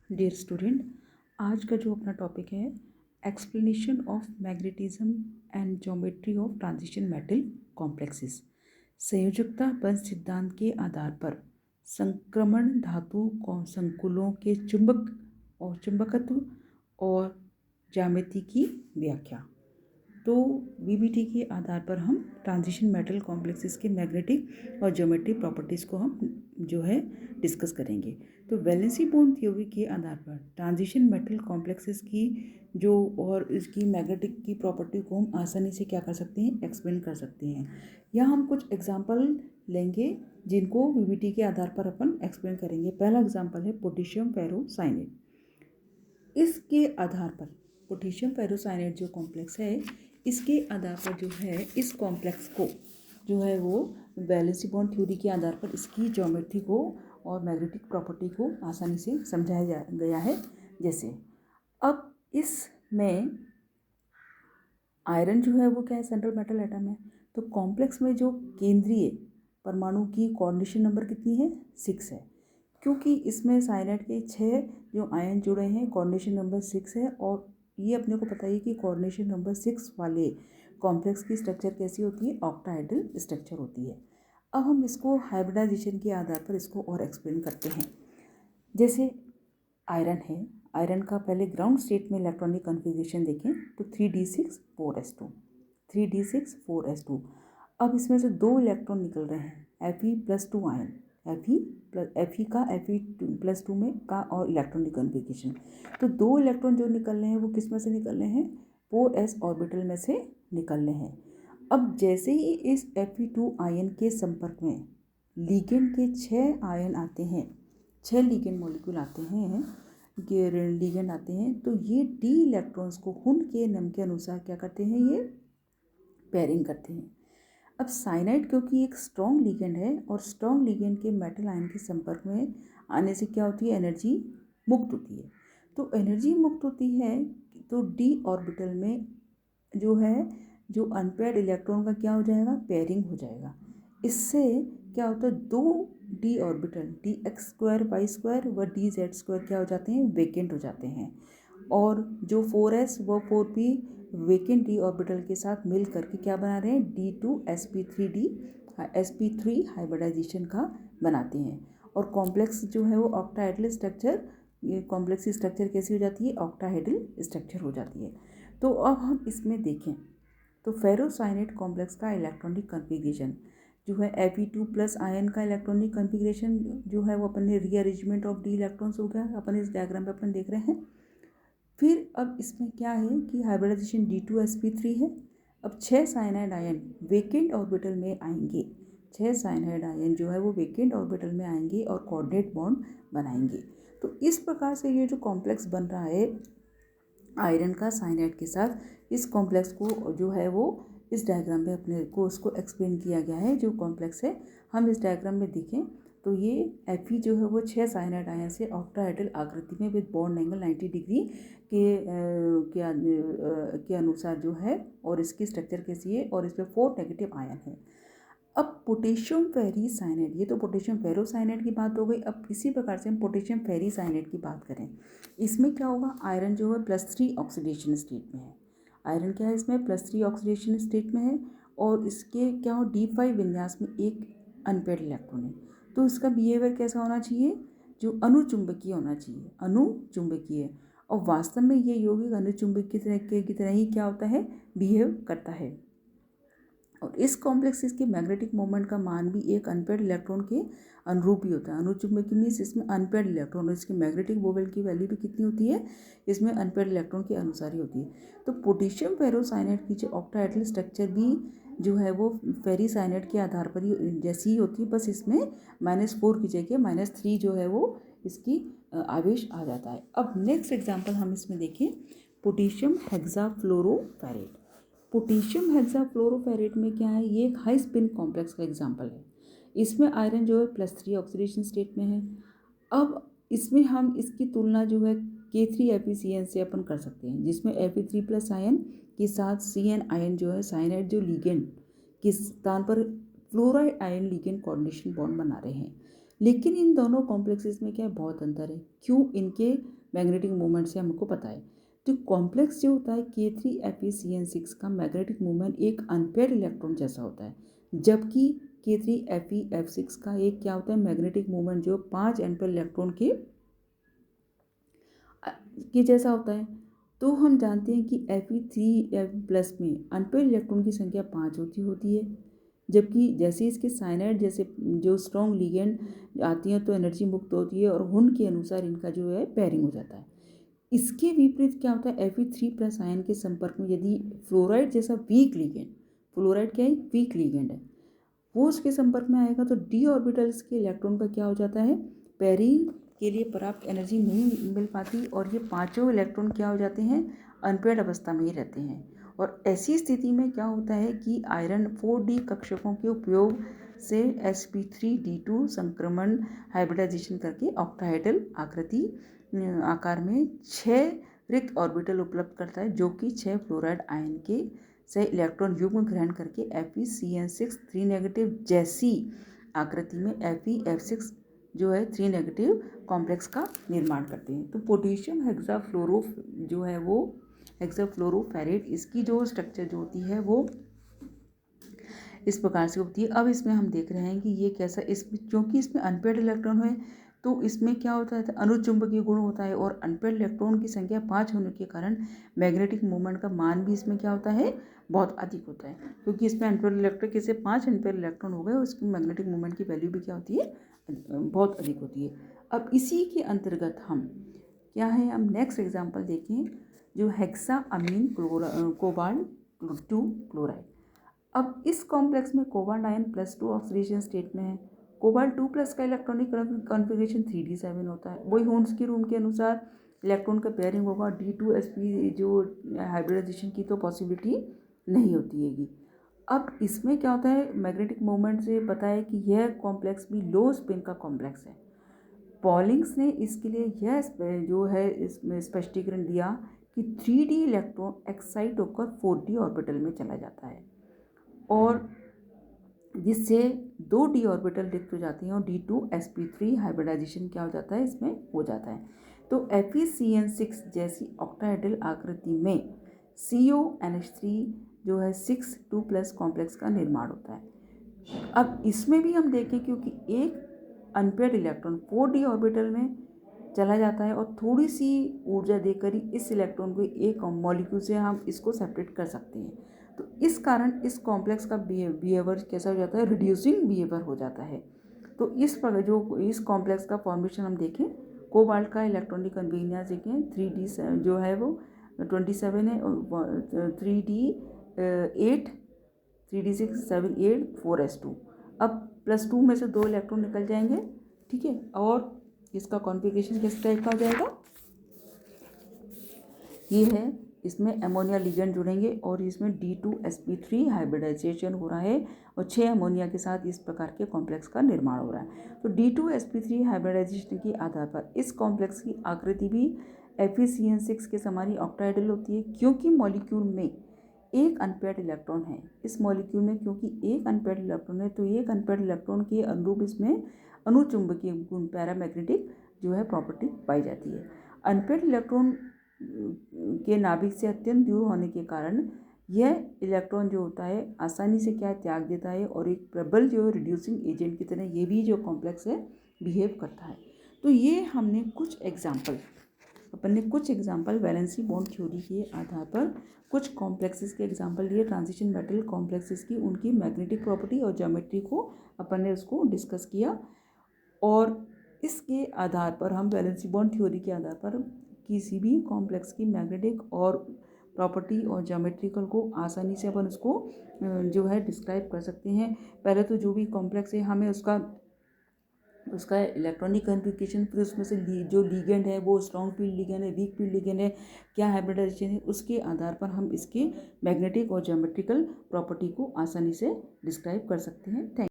Dear student, आज का जो अपना टॉपिक है explanation of magnetism and geometry of transition metal complexes. संयोजकता बल सिद्धांत के आधार पर संक्रमण धातु संकुलों के चुंबक और चुंबकत्व और ज्यामिति की व्याख्या। तो वीबीटी के आधार पर हम ट्रांजिशन मेटल कॉम्प्लेक्सेस के मैग्नेटिक और ज्योमेट्रिक प्रॉपर्टीज़ को हम जो है डिस्कस करेंगे। तो वैलेंसी बॉन्ड थ्योरी के आधार पर ट्रांजिशन मेटल कॉम्प्लेक्सेस की जो और इसकी मैग्नेटिक की प्रॉपर्टी को हम आसानी से क्या कर सकते हैं, एक्सप्लेन कर सकते हैं। यहाँ हम कुछ एग्जाम्पल लेंगे जिनको वीबीटी के आधार पर अपन एक्सप्लेन करेंगे। पहला एग्जाम्पल है पोटेशियम फेरोसाइनेट। इसके आधार पर पोटेशियम फेरोसाइनेट जो कॉम्प्लेक्स है, इसके आधार पर जो है इस कॉम्प्लेक्स को जो है वो वैलेंसी बॉन्ड थ्योरी के आधार पर इसकी ज्योमेट्री को और मैग्नेटिक प्रॉपर्टी को आसानी से समझाया गया है। जैसे अब इसमें आयरन जो है वो क्या है, सेंट्रल मेटल एटम है। तो कॉम्प्लेक्स में जो केंद्रीय परमाणु की कोऑर्डिनेशन नंबर कितनी है, 6 है। क्योंकि इसमें साइनाइड के 6 जो आयन जुड़े हैं, कोऑर्डिनेशन नंबर 6 है। और ये अपने को पता है कि कोऑर्डिनेशन नंबर 6 वाले कॉम्प्लेक्स की स्ट्रक्चर कैसी होती है, ऑक्टाहेड्रल स्ट्रक्चर होती है। अब हम इसको हाइब्रिडाइजेशन के आधार पर इसको और एक्सप्लेन करते हैं। जैसे आयरन है, आयरन का पहले ग्राउंड स्टेट में इलेक्ट्रॉनिक कन्फिग्रेशन देखें तो 3d6 4s2, 3d6 4s2। अब इसमें से 2 इलेक्ट्रॉन निकल रहे हैं, Fe+2 आयन, Fe का Fe+2 में का और इलेक्ट्रॉनिक कन्फिग्रेशन। तो 2 इलेक्ट्रॉन जो निकल रहे हैं वो किस में से निकल रहे हैं, 4s ऑर्बिटल में से निकल रहे हैं। अब जैसे ही इस Fe2 आयन के संपर्क में लिगेंड के 6 आयन आते हैं, 6 लिगेंड मॉलिक्यूल आते हैं, लिगेंड आते हैं, तो ये डी इलेक्ट्रॉन्स को हुन के नियम के अनुसार क्या करते हैं, ये पेयरिंग करते हैं। अब साइनाइड क्योंकि एक स्ट्रॉन्ग लिगेंड है और स्ट्रॉन्ग लिगेंड के मेटल आयन के संपर्क में आने से क्या होती है, एनर्जी मुक्त होती है। तो एनर्जी मुक्त होती है तो डी ऑर्बिटल में जो है, जो अनपेयर्ड इलेक्ट्रॉन का क्या हो जाएगा, पेयरिंग हो जाएगा। इससे क्या होता है, 2 डी ऑर्बिटल dx² y² व dz² क्या हो जाते हैं, वेकेंट हो जाते हैं। और जो 4s व 4p वेकेंट डी ऑर्बिटल के साथ मिल करके क्या बना रहे हैं, d2sp3 हाइब्रिडाइजेशन का बनाते हैं। और कॉम्प्लेक्स जो है वो ऑक्टाहेड्रल स्ट्रक्चर, ये कॉम्प्लेक्स की स्ट्रक्चर कैसी हो जाती है, ऑक्टाहेड्रल स्ट्रक्चर हो जाती है। तो अब हम इसमें देखें तो फेरोसाइनेट कॉम्प्लेक्स का इलेक्ट्रॉनिक कन्फिग्रेशन जो है, Fe2+ आयन का इलेक्ट्रॉनिक कन्फिग्रेशन जो है वो अपन ने रीअरेंजमेंट ऑफ डी इलेक्ट्रॉन्स हो गया, अपन इस डायग्राम पे अपन देख रहे हैं। फिर अब इसमें क्या है कि हाइब्रिडाइजेशन d2sp3 है। अब 6 साइनाइड आयन वेकेंट ऑर्बिटल में आएंगे, 6 साइनाइड आयन जो है वो वेकेंट ऑर्बिटल में आएंगे और कोऑर्डिनेट बॉन्ड बनाएंगे। तो इस प्रकार से ये जो कॉम्प्लेक्स बन रहा है आयरन का साइनाइड के साथ, इस कॉम्प्लेक्स को जो है वो इस डायग्राम में अपने को उसको एक्सप्लेन किया गया है। जो कॉम्प्लेक्स है हम इस डायग्राम में देखें तो ये Fe जो है वो 6 साइनाइड आयन से ऑक्टाहेड्रल आकृति में विद बॉन्ड एंगल 90 डिग्री के अनुसार जो है, और इसकी स्ट्रक्चर कैसी है, और इसमें 4 नेगेटिव आयन है। अब पोटेशियम फेरीसाइनेट, ये तो पोटेशियम फेरोसाइनेट की बात हो गई। अब इसी प्रकार से हम पोटेशियम फेरीसाइनेट की बात करें, इसमें क्या होगा, आयरन जो है +3 ऑक्सीडेशन स्टेट में है। आयरन क्या है, इसमें +3 ऑक्सीडेशन स्टेट में है। और इसके क्या हो, D5 विन्यास में एक अनपेयर्ड इलेक्ट्रॉन है। तो इसका बिहेवियर कैसा होना चाहिए, जो अनुचुंबकीय होना चाहिए, अनुचुंबकीय। और वास्तव में ये यौगिक अनुचुंबकीय की तरह ही क्या होता है, बिहेव करता है। और इस कॉम्प्लेक्स के मैग्नेटिक मोमेंट का मान भी एक अनपेयर्ड इलेक्ट्रॉन के अनुरूप ही होता है। अनुचुंबकीय मीन्स इसमें अनपेयर्ड इलेक्ट्रॉन, और इसके मैग्नेटिक मोमेंट की वैल्यू भी कितनी होती है, इसमें अनपेयर्ड इलेक्ट्रॉन के अनुसार ही होती है। तो पोटेशियम फेरोसाइनेट की जो ऑक्टाहेड्रल स्ट्रक्चर भी जो है वो फेरीसाइनेट के आधार पर ही जैसी ही होती है, बस इसमें -4 की जगह -3 जो है वो इसकी आवेश आ जाता है। अब नेक्स्ट एग्जाम्पल हम इसमें देखें, पोटेशियम हेक्साफ्लोरोफेरेट। पोटेशियम हेक्साफ्लोरोफेरेट में क्या है, ये एक हाई स्पिन कॉम्प्लेक्स का एग्जांपल है। इसमें आयरन जो है +3 ऑक्सीडेशन स्टेट में है। अब इसमें हम इसकी तुलना जो है K3FeCN से अपन कर सकते हैं, जिसमें Fe3+ आयन के साथ Cn आयन जो है, साइनाइड जो लिगेंड के स्थान पर fluoride ion ligand coordination bond बना रहे हैं। लेकिन इन दोनों कॉम्प्लेक्सेस में क्या है, बहुत अंतर है। क्यों, इनके मैग्नेटिक मोमेंट से हमको पता है। तो कॉम्प्लेक्स जो होता है K3FeCN6 का मैग्नेटिक मोमेंट एक अनपेयर्ड इलेक्ट्रॉन जैसा होता है, जबकि K3FeF6 का एक क्या होता है मैग्नेटिक मोमेंट जो 5 अनपेयर्ड इलेक्ट्रॉन के जैसा होता है। तो हम जानते हैं कि Fe3F+ में अनपेयर्ड इलेक्ट्रॉन की संख्या 5 होती है, जबकि जैसे इसके साइनाइड जैसे जो स्ट्रॉन्ग लिगेंड आती हैं तो एनर्जी मुक्त होती है और हुन के अनुसार इनका जो है पेयरिंग हो जाता है। इसके विपरीत क्या होता है Fe3+ आयन के संपर्क में यदि फ्लोराइड जैसा वीक लिगेंड, फ्लोराइड क्या है वीक लिगेंड है, वो उसके संपर्क में आएगा तो डी ऑर्बिटल्स के इलेक्ट्रॉन का क्या हो जाता है पेयरिंग के लिए पर्याप्त एनर्जी नहीं मिल पाती और ये पांचों इलेक्ट्रॉन क्या हो जाते हैं अनपेयर्ड अवस्था में ही रहते हैं। और ऐसी स्थिति में क्या होता है कि आयरन 4D कक्षकों के उपयोग से sp3d2 संक्रमण हाइब्रिडाइजेशन करके ऑक्टाहेड्रल आकृति आकार में 6 रिक्त ऑर्बिटल उपलब्ध करता है, जो कि 6 फ्लोराइड आयन के से इलेक्ट्रॉन युग्म ग्रहण करके FeCN6 3 नेगेटिव जैसी आकृति में FeF6 जो है 3 नेगेटिव कॉम्प्लेक्स का निर्माण करते हैं। तो पोटेशियम हेक्साफ्लोरो जो है वो हेक्साफ्लोरोफेरेट, इसकी जो स्ट्रक्चर जो होती है वो इस प्रकार से होती है। अब इसमें हम देख रहे हैं कि ये कैसा, क्योंकि इसमें अनपेयर्ड इलेक्ट्रॉन है तो इसमें क्या होता है अनुचुंबकीय गुण होता है और अनपेयर्ड इलेक्ट्रॉन की संख्या 5 होने के कारण मैग्नेटिक मोमेंट का मान भी इसमें क्या होता है बहुत अधिक होता है, क्योंकि इसमें अनपेयर्ड इलेक्ट्रॉन कैसे 5 अनपेयर्ड इलेक्ट्रॉन हो गए और इसकी मैग्नेटिक मोमेंट की वैल्यू भी क्या होती है बहुत अधिक होती है। अब इसी के अंतर्गत हम क्या है हम नेक्स्ट एग्जाम्पल देखें जो हेक्सा अमीन कोबाल्ट 2 क्लोराइड। अब इस कॉम्प्लेक्स में कोबाल्ट आयन +2 ऑक्सीडेशन स्टेट में है। कोबाल्ट 2+ का इलेक्ट्रॉनिक कॉन्फ़िगरेशन 3d7 होता है। वही होन्स की रूल के अनुसार इलेक्ट्रॉन का पेयरिंग होगा D2sp जो हाइब्रिडाइजेशन की तो पॉसिबिलिटी नहीं होती हैगी। अब इसमें क्या होता है मैग्नेटिक मोमेंट से पता है कि यह कॉम्प्लेक्स भी लो स्पिन का कॉम्प्लेक्स है। पॉलिंग्स ने इसके लिए यह जो है इसमें स्पष्टीकरण दिया कि 3D इलेक्ट्रॉन एक्साइट होकर 4D ऑर्बिटल में चला जाता है और जिससे 2D ऑर्बिटल रिक्त हो जाती हैं और D2sp3 हाइब्रिडाइजेशन क्या हो जाता है इसमें हो जाता है। तो FeCN6 जैसी ऑक्टाहेड्रल आकृति में CONH3 जो है 6 2+ कॉम्प्लेक्स का निर्माण होता है। अब इसमें भी हम देखें क्योंकि एक अनपेयर्ड इलेक्ट्रॉन 4D ऑर्बिटल में चला जाता है और थोड़ी सी ऊर्जा देकर ही इस इलेक्ट्रॉन को एक मॉलिक्यूल से हम इसको सेपरेट कर सकते हैं। तो इस कारण इस कॉम्प्लेक्स का बिहेवियर कैसा हो जाता है रिड्यूसिंग बिहेवियर हो जाता है। तो इस पर जो इस कॉम्प्लेक्स का फॉर्मेशन हम देखें कोबाल्ट का इलेक्ट्रॉनिक कन्वीनियंस देखें 3D जो है वो 27 है और 3D8 3D6 7 8 4s2। अब +2 में से 2 इलेक्ट्रॉन निकल जाएंगे, ठीक है, और इसका कॉन्फ़िगरेशन किस टाइप का हो जाएगा ये है इसमें अमोनिया लिगेंड जुड़ेंगे और इसमें D2sp3 हाइब्रिडाइजेशन हो रहा है और 6 अमोनिया के साथ इस प्रकार के कॉम्प्लेक्स का निर्माण हो रहा है। तो D2sp3 हाइब्रिडाइजेशन के आधार पर इस कॉम्प्लेक्स की आकृति भी FeCN6 के समान ही ऑक्टाहेड्रल होती है, क्योंकि मॉलिक्यूल में एक अनपेयर्ड इलेक्ट्रॉन है। इस मॉलिक्यूल में क्योंकि एक अनपेयर्ड इलेक्ट्रॉन है तो एक अनपेयर्ड इलेक्ट्रॉन के अनुरूप इसमें अनुचुंबकीय गुण पैरामैग्नेटिक जो है प्रॉपर्टी पाई जाती है। अनपेयर्ड इलेक्ट्रॉन के नाभिक से अत्यंत दूर होने के कारण यह इलेक्ट्रॉन जो होता है आसानी से क्या त्याग देता है और एक प्रबल जो रिड्यूसिंग एजेंट की तरह ये भी जो कॉम्प्लेक्स है बिहेव करता है। तो ये हमने कुछ एग्जाम्पल वैलेंसी बॉन्ड थ्योरी के आधार पर कुछ कॉम्प्लेक्सेस के एग्जाम्पल लिए ट्रांजिशन मेटल कॉम्प्लेक्सेस की उनकी मैग्नेटिक प्रॉपर्टी और ज्योमेट्री को अपन ने उसको डिस्कस किया और इसके आधार पर हम वैलेंसी बॉन्ड थ्योरी के आधार पर किसी भी कॉम्प्लेक्स की मैग्नेटिक और प्रॉपर्टी और ज्योमेट्रिकल को आसानी से अपन उसको जो है डिस्क्राइब कर सकते हैं। पहले तो जो भी कॉम्प्लेक्स है हमें उसका इलेक्ट्रॉनिक कॉन्फ़िगरेशन, फिर उसमें से जो लिगेंड है वो स्ट्रॉन्ग फील्ड लिगेंड है, वीक फील्ड लिगेंड है, क्या हाइब्रिडाइजेशन है, उसके आधार पर हम इसके मैग्नेटिक और ज्योमेट्रिकल प्रॉपर्टी को आसानी से डिस्क्राइब कर सकते हैं। Thank you.